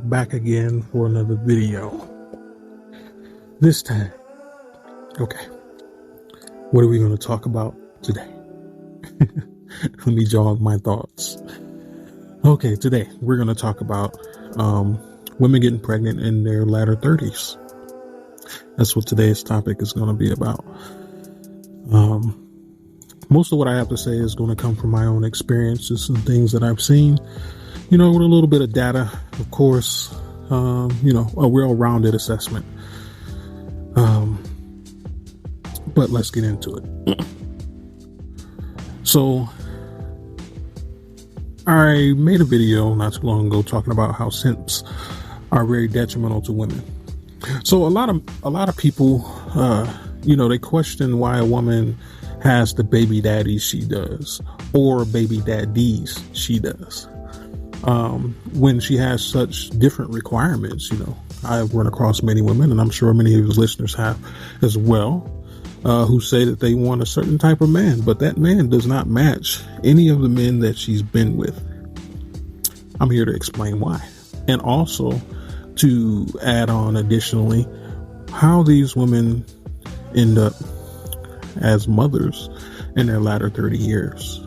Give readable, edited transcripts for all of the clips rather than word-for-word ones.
back again for another video. This time, okay, what are we going to talk about today? Let me jog my thoughts. Okay, today we're going to talk about women getting pregnant in their latter 30s. That's what today's topic is going to be about. Most of what I have to say is going to come from my own experiences and things that I've seen, with a little bit of data, of course, a well-rounded assessment. But let's get into it. So I made a video not too long ago talking about how simps are very detrimental to women. So a lot of people, they question why a woman has the baby daddies she does, or baby daddies she does, when she has such different requirements. I've run across many women, and I'm sure many of his listeners have as well, who say that they want a certain type of man, but that man does not match any of the men that she's been with. I'm here to explain why, and also to add on additionally how these women end up as mothers in their latter 30 years.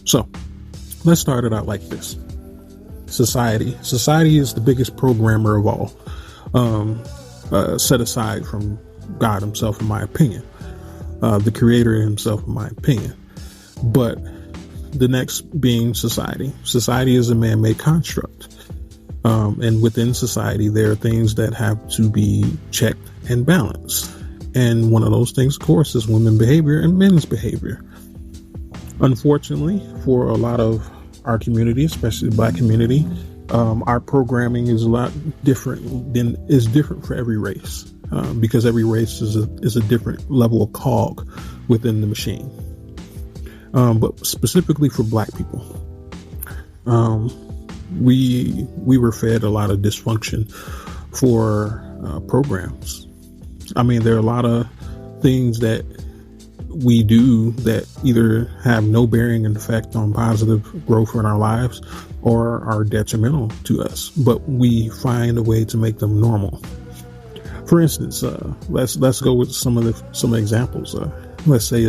So let's start it out like this. Society is the biggest programmer of all, set aside from God himself, in my opinion, the creator himself, in my opinion. But the next being society. Society is a man-made construct. And within society, there are things that have to be checked and balanced. And one of those things, of course, is women's behavior and men's behavior. Unfortunately, for a lot of our community, especially the Black community, our programming is a lot different for every race, because every race is a different level of cog within the machine. But specifically for Black people, we were fed a lot of dysfunction for programs. I mean, there are a lot of things that we do that either have no bearing and effect on positive growth in our lives or are detrimental to us, but we find a way to make them normal. For instance, let's go with some examples. Let's say,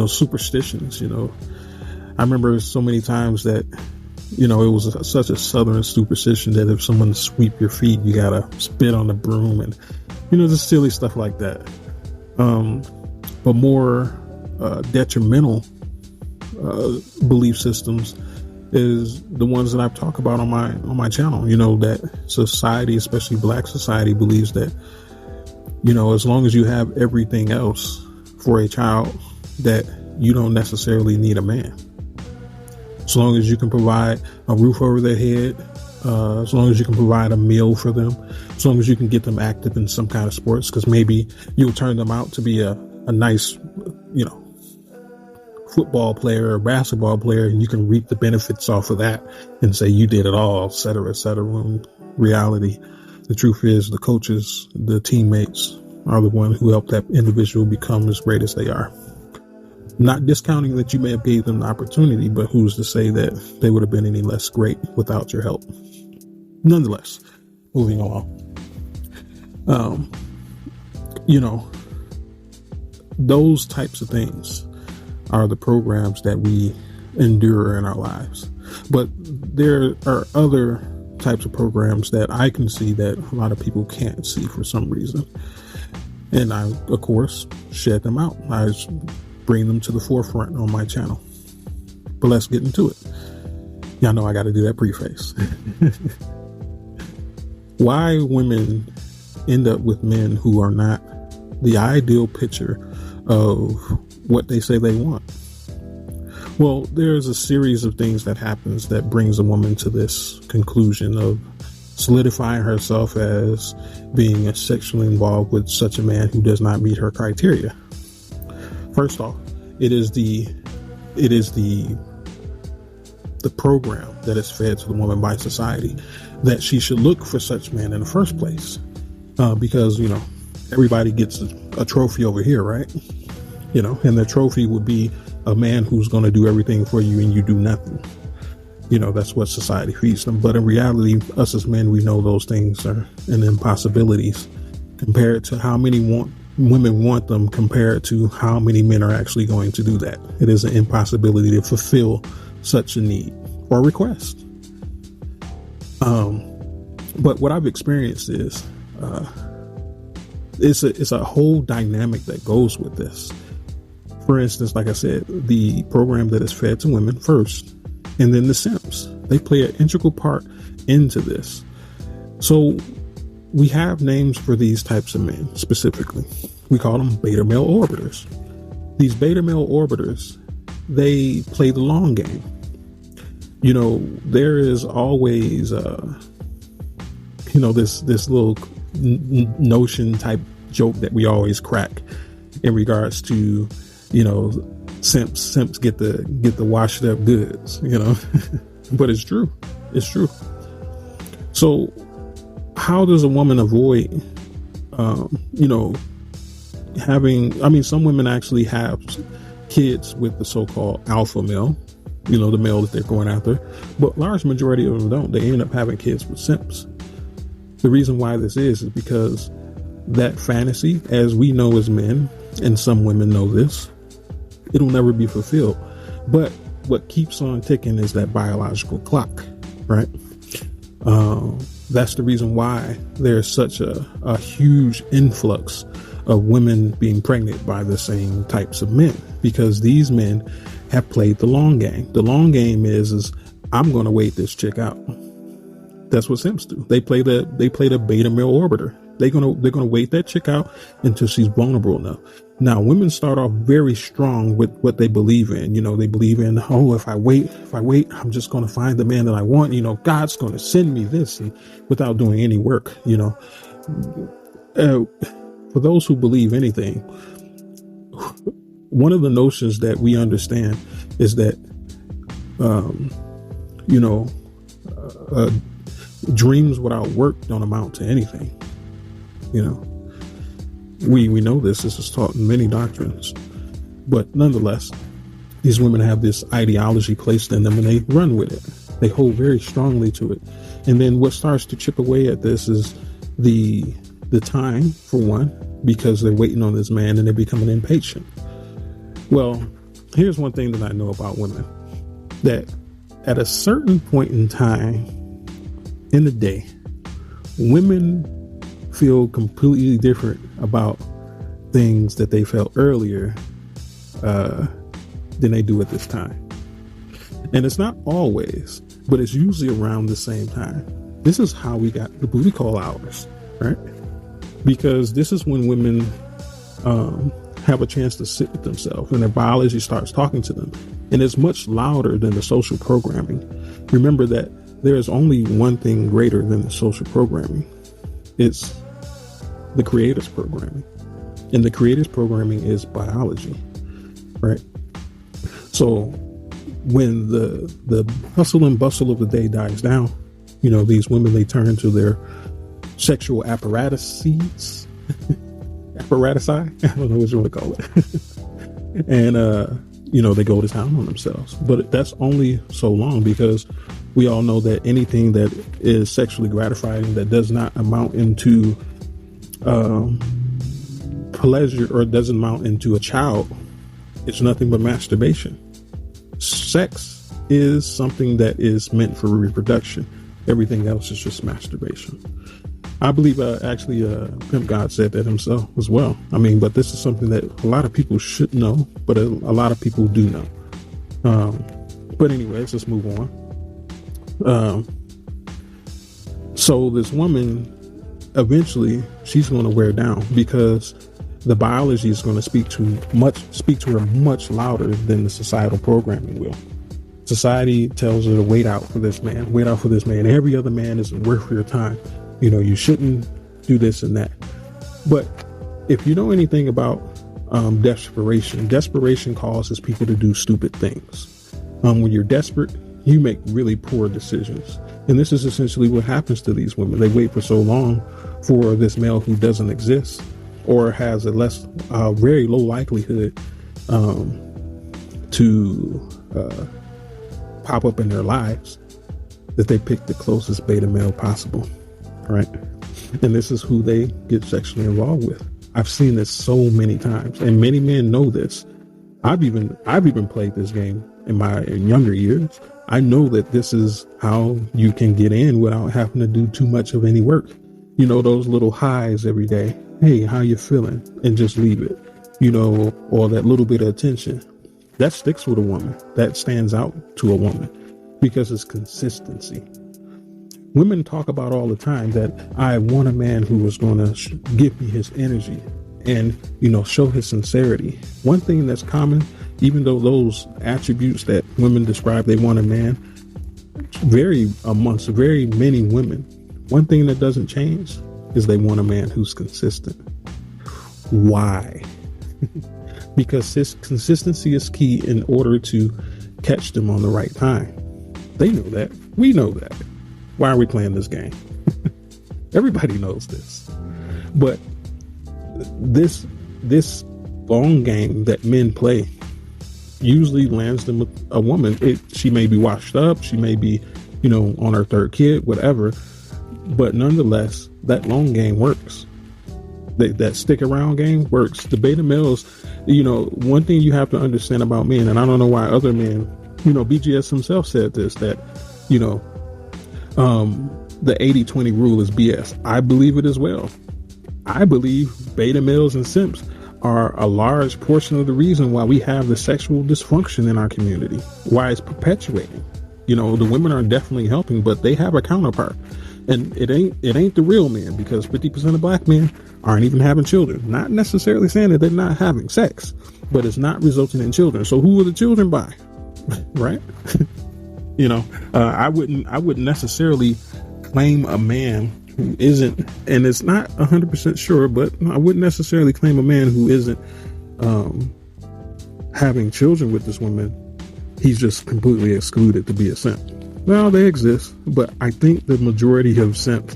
superstitions. I remember so many times that, it was such a Southern superstition that if someone sweep your feet, you gotta spit on the broom and, just silly stuff like that. But more detrimental belief systems is the ones that I've talked about on my channel. That society, especially Black society, believes that, as long as you have everything else for a child, that you don't necessarily need a man. As long as you can provide a roof over their head, as long as you can provide a meal for them, as long as you can get them active in some kind of sports, because maybe you'll turn them out to be a nice, football player or basketball player, and you can reap the benefits off of that and say you did it all, et cetera, et cetera. When in reality, the truth is the coaches, the teammates are the one who helped that individual become as great as they are. Not discounting that you may have gave them the opportunity, but who's to say that they would have been any less great without your help? Nonetheless, moving along. Those types of things are the programs that we endure in our lives. But there are other types of programs that I can see that a lot of people can't see for some reason. And I, of course, shed them out. I bring them to the forefront on my channel. But let's get into it. Y'all know I got to do that preface. Why women end up with men who are not the ideal picture of what they say they want. Well, there's a series of things that happens that brings a woman to this conclusion of solidifying herself as being sexually involved with such a man who does not meet her criteria. First off, it is the program that is fed to the woman by society that she should look for such man in the first place. Because, everybody gets a trophy over here, right? And the trophy would be a man who's going to do everything for you and you do nothing. That's what society feeds them. But in reality, us as men, we know those things are an impossibilities compared to how many women want them, compared to how many men are actually going to do that. It is an impossibility to fulfill such a need or request. But what I've experienced is, it's a whole dynamic that goes with this. For instance, like I said, the program that is fed to women first, and then the simps, they play an integral part into this. So we have names for these types of men specifically. We call them beta male orbiters. These beta male orbiters, they play the long game. There is always, this little notion type joke that we always crack in regards to, simps get the washed up goods, but it's true. So how does a woman avoid, some women actually have kids with the so-called alpha male, the male that they're going after, but large majority of them don't. They end up having kids with simps. The reason why this is because that fantasy, as we know as men, and some women know this, it'll never be fulfilled. But what keeps on ticking is that biological clock, right? That's the reason why there's such a huge influx of women being pregnant by the same types of men, because these men have played the long game. The long game is I'm going to wait this chick out. That's what simps do. They play the beta male orbiter. They're gonna wait that chick out until she's vulnerable enough. Now, women start off very strong with what they believe in. They believe in, if I wait, I'm just gonna find the man that I want. God's gonna send me this, and without doing any work. For those who believe anything, one of the notions that we understand is that, dreams without work don't amount to anything. We know this is taught in many doctrines, but nonetheless, these women have this ideology placed in them and they run with it. They hold very strongly to it. And then what starts to chip away at this is the time, for one, because they're waiting on this man and they're becoming impatient. Well, here's one thing that I know about women, that at a certain point in time in the day, women feel completely different about things that they felt earlier than they do at this time. And it's not always, but it's usually around the same time. This is how we got the booty call hours, right? Because this is when women have a chance to sit with themselves and their biology starts talking to them. And it's much louder than the social programming. Remember that there is only one thing greater than the social programming. It's the creator's programming. And the creator's programming is biology, right? So when the hustle and bustle of the day dies down, these women, they turn to their sexual apparatusi, I don't know what you want to call it. And, they go to town on themselves. But that's only so long, because we all know that anything that is sexually gratifying that does not amount into pleasure or doesn't amount into a child, it's nothing but masturbation. Sex is something that is meant for reproduction. Everything else is just masturbation. I believe actually Pimp God said that himself as well. But this is something that a lot of people should know, but a lot of people do know. But anyway, let's just move on. So this woman, eventually, she's going to wear down, because the biology is going to speak to her much louder than the societal programming will. Society tells her to wait out for this man. Every other man isn't worth your time. You shouldn't do this and that. But if you know anything about desperation causes people to do stupid things. When you're desperate, you make really poor decisions. And this is essentially what happens to these women. They wait for so long for this male who doesn't exist, or has a very low likelihood to pop up in their lives, that they pick the closest beta male possible, right? And this is who they get sexually involved with. I've seen this so many times, and many men know this. I've even played this game in my younger years. I know that this is how you can get in without having to do too much of any work. You know, those little highs every day. Hey, how you feeling? And just leave it, you know, or that little bit of attention. That sticks with a woman. That stands out to a woman because it's consistency. Women talk about all the time that I want a man who is going to give me his energy and, you know, show his sincerity. One thing that's common, even though those attributes that women describe they want a man, vary amongst very many women. One thing that doesn't change is they want a man who's consistent. Why? Because this consistency is key in order to catch them on the right time. They know that. We know that. Why are we playing this game? Everybody knows this. But this long game that men play usually lands them with a woman. She may be washed up. She may be, you know, on her third kid, whatever. But nonetheless, that long game works. That stick around game works. The beta males, you know, one thing you have to understand about men, and I don't know why other men, you know, BGS himself said this, that, you know, the 80-20 rule is BS. I believe it as well. I believe beta males and simps are a large portion of the reason why we have the sexual dysfunction in our community, why it's perpetuating. You know, the women are definitely helping, but they have a counterpart. And it ain't the real men, because 50% of black men aren't even having children. Not necessarily saying that they're not having sex, but it's not resulting in children. So who are the children by? Right? You know, I wouldn't necessarily claim a man who isn't, and it's not 100% sure, but I wouldn't necessarily claim a man who isn't having children with this woman. He's just completely excluded to be a simp. Well, they exist, but I think the majority of simps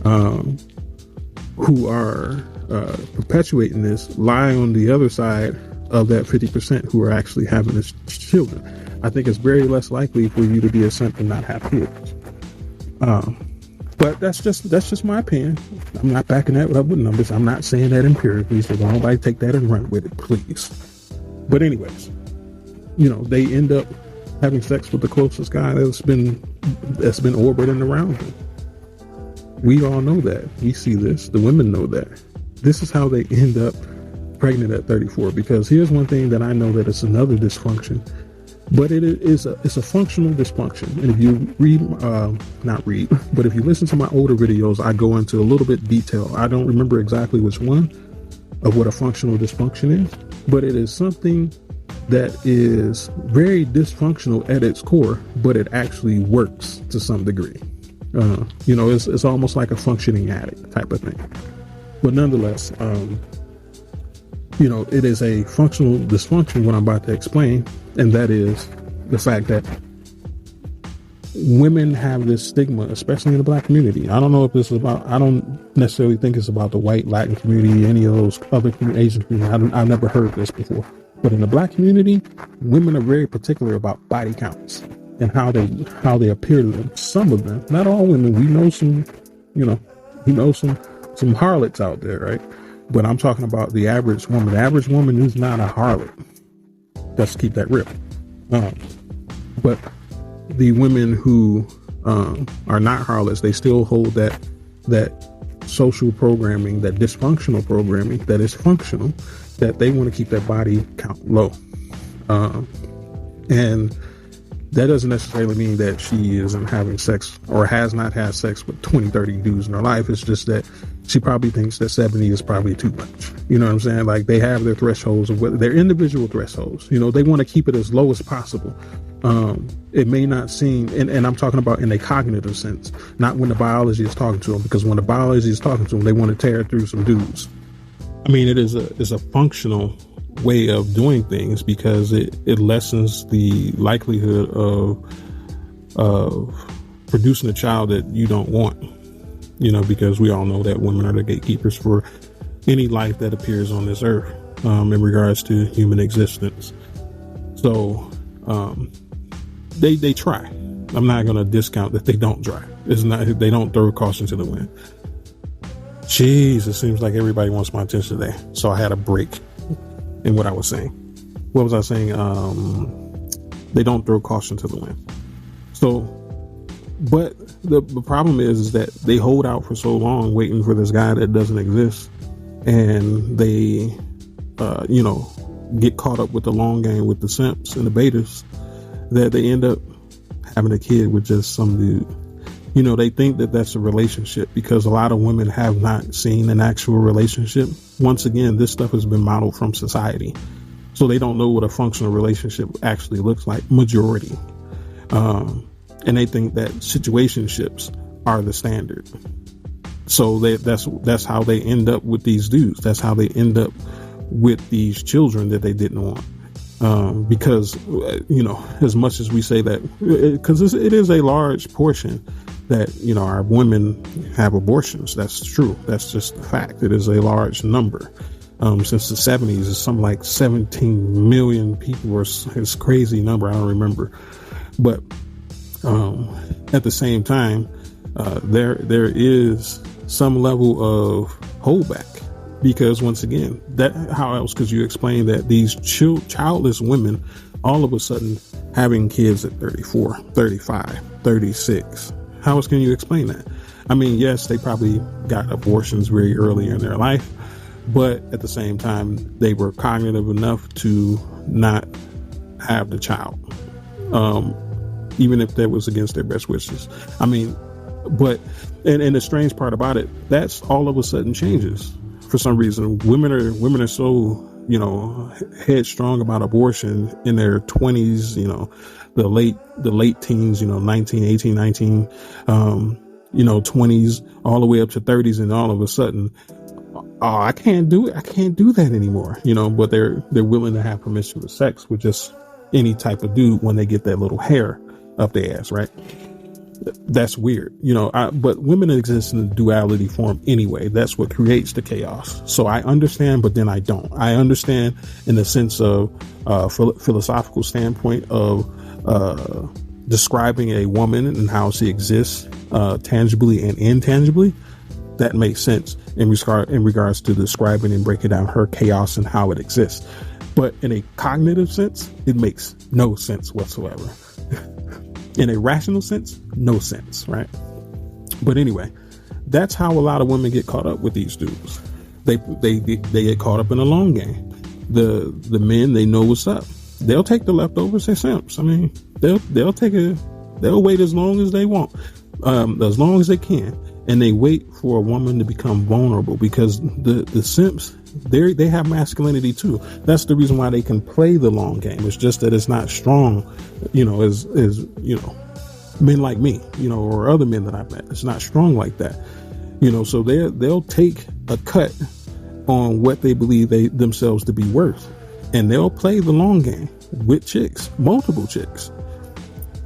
who are perpetuating this lie on the other side of that 50% who are actually having this children. I think it's very less likely for you to be a simp and not have kids. But that's just my opinion. I'm not backing that up with numbers. I'm not saying that empirically, so don't nobody take that and run with it, please. But anyways, you know, they end up having sex with the closest guy that's been orbiting around them. We all know that. We see this. The women know that. This is how they end up pregnant at 34. Because here's one thing that I know that it's another dysfunction, but it's a functional dysfunction. And if you but if you listen to my older videos, I go into a little bit detail. I don't remember exactly which one of what a functional dysfunction is, but it is something that is very dysfunctional at its core, but it actually works to some degree. You know, it's almost like a functioning addict type of thing. But nonetheless, you know, it is a functional dysfunction, what I'm about to explain, and that is the fact that women have this stigma, especially in the black community. I don't know if this is about, I don't necessarily think it's about the white Latin community, any of those other Asian communities. I've never heard this before. But in the black community, women are very particular about body counts and how they appear to them. Some of them, not all women. We know some, you know, some harlots out there, right? But I'm talking about the average woman. The average woman is not a harlot. Let's keep that real. But the women who are not harlots, they still hold that social programming, that dysfunctional programming that is functional, that they want to keep their body count low. And that doesn't necessarily mean that she isn't having sex or has not had sex with 20, 30 dudes in her life. It's just that she probably thinks that 70 is probably too much. You know what I'm saying? Like, they have their thresholds of their individual thresholds. You know, they want to keep it as low as possible. It may not seem, and I'm talking about in a cognitive sense, not when the biology is talking to them, because when the biology is talking to them, they want to tear through some dudes. I mean, it is a functional way of doing things because it lessens the likelihood of producing a child that you don't want, you know, because we all know that women are the gatekeepers for any life that appears on this earth, in regards to human existence. So, they try. I'm not going to discount that they don't try. It's not, they don't throw caution to the wind. Jeez, it seems like everybody wants my attention today. So I had a break in what I was saying. What was I saying? They don't throw caution to the wind. So, but the problem is that they hold out for so long waiting for this guy that doesn't exist. And they, get caught up with the long game with the simps and the betas, that they end up having a kid with just some dude. They think that that's a relationship because a lot of women have not seen an actual relationship. Once again, this stuff has been modeled from society. So they don't know what a functional relationship actually looks like, majority. And they think that situationships are the standard. So that's how they end up with these dudes. That's how they end up with these children that they didn't want. Because, as much as we say that, because it is a large portion that, our women have abortions. That's true. That's just a fact. It is a large number. Since the 70s, it's something like 17 million people, or it's a crazy number. I don't remember. But at the same time, there is some level of holdback, because once again, that how else could you explain that these childless women all of a sudden having kids at 34, 35, 36? How else can you explain that? I mean, yes, they probably got abortions very early in their life, but at the same time, they were cognitive enough to not have the child, even if that was against their best wishes. I mean, but, and the strange part about it, that's all of a sudden changes for some reason. Women are so, headstrong about abortion in their 20s, the late teens, 19, 18, 19, 20s, all the way up to 30s. And all of a sudden, oh, I can't do it. I can't do that anymore, but they're willing to have promiscuous sex with just any type of dude when they get that little hair up their ass, right? That's weird, but women exist in the duality form anyway. That's what creates the chaos. So I understand, but then I don't. I understand in the sense of philosophical standpoint of describing a woman and how she exists tangibly and intangibly. That makes sense in regards to describing and breaking down her chaos and how it exists. But in a cognitive sense, it makes no sense whatsoever. In a rational sense, no sense, right? But anyway, that's how a lot of women get caught up with these dudes. They get caught up in a long game. The men, they know what's up. They'll take the leftovers. They're simps. I mean, they'll wait as long as they want, as long as they can, and they wait for a woman to become vulnerable, because the simps, they have masculinity too. That's the reason why they can play the long game. It's just that it's not strong, as men like me, or other men that I've met. It's not strong like that, so they'll take a cut on what they believe themselves to be worth, and they'll play the long game with chicks, multiple chicks.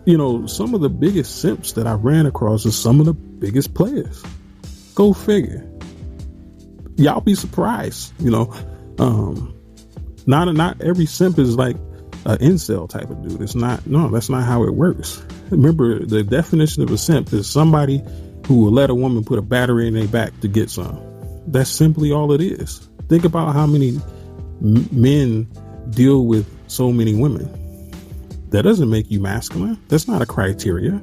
Some of the biggest simps that I ran across is some of the biggest players. Go figure. Y'all be surprised, not every simp is like an incel type of dude. It's not, no, that's not how it works. Remember, the definition of a simp is somebody who will let a woman put a battery in their back to get some. That's simply all it is. Think about how many men deal with so many women. That doesn't make you masculine. That's not a criteria.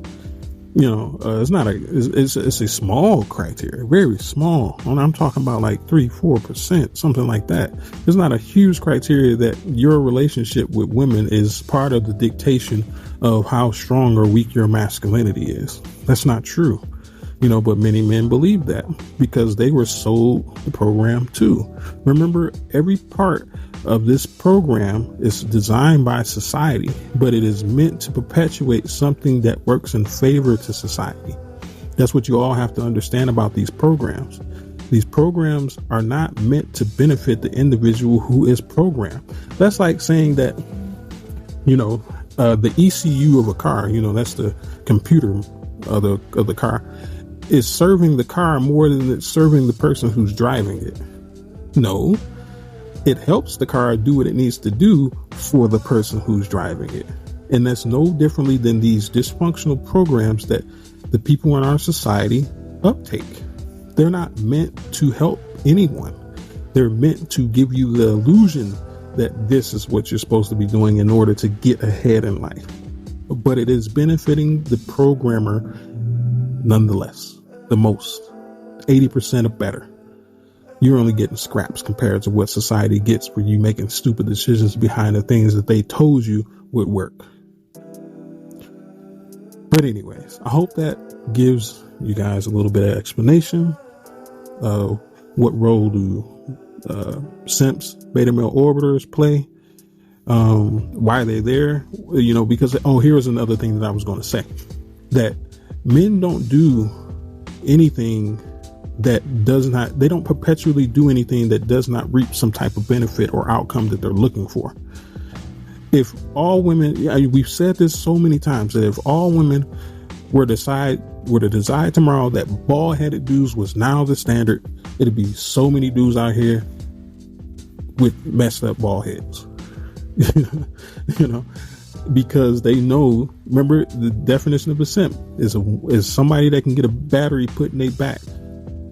It's a small criteria, very small. And I'm talking about like 3-4%, something like that. It's not a huge criteria that your relationship with women is part of the dictation of how strong or weak your masculinity is. That's not true. But many men believe that because they were sold the program too. Remember, every part of this program is designed by society, but it is meant to perpetuate something that works in favor to society. That's what you all have to understand about these programs. These programs are not meant to benefit the individual who is programmed. That's like saying that, the ECU of a car, that's the computer of the car, is serving the car more than it's serving the person who's driving it. No, it helps the car do what it needs to do for the person who's driving it. And that's no differently than these dysfunctional programs that the people in our society uptake. They're not meant to help anyone. They're meant to give you the illusion that this is what you're supposed to be doing in order to get ahead in life. But it is benefiting the programmer nonetheless, the most, 80% or better. You're only getting scraps compared to what society gets for you making stupid decisions behind the things that they told you would work. But anyways, I hope that gives you guys a little bit of explanation. What role do simps, beta male orbiters play? Why they're there? Because, here's another thing that I was going to say, that men don't do anything that they don't perpetually do anything that does not reap some type of benefit or outcome that they're looking for. If all women, we've said this so many times, that if all women were to decide tomorrow that bald-headed dudes was now the standard, it'd be so many dudes out here with messed up bald heads. Because they know, remember, the definition of a simp is somebody that can get a battery put in their back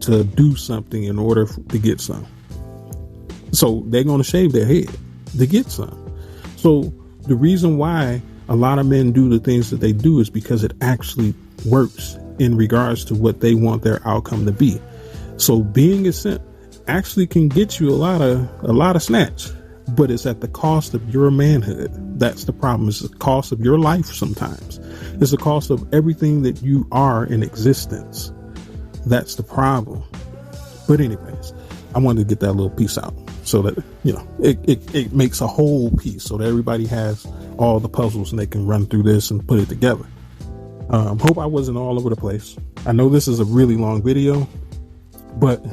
to do something in order to get some. So they're going to shave their head to get some. So the reason why a lot of men do the things that they do is because it actually works in regards to what they want their outcome to be. So being a simp actually can get you a lot of snatch, but it's at the cost of your manhood. That's the problem. It's the cost of your life sometimes. It's the cost of everything that you are in existence. That's the problem. But anyways, I wanted to get that little piece out so that, it makes a whole piece so that everybody has all the puzzles and they can run through this and put it together. Hope I wasn't all over the place. I know this is a really long video, but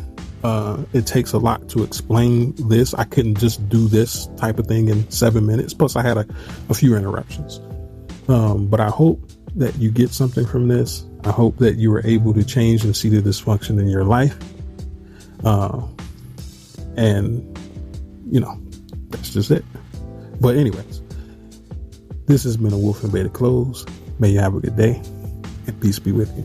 it takes a lot to explain this. I couldn't just do this type of thing in 7 minutes. Plus I had a few interruptions. But I hope that you get something from this. I hope that you were able to change and see the dysfunction in your life. And that's just it. But anyways, this has been a Wolf in Beta Clothes. May you have a good day and peace be with you.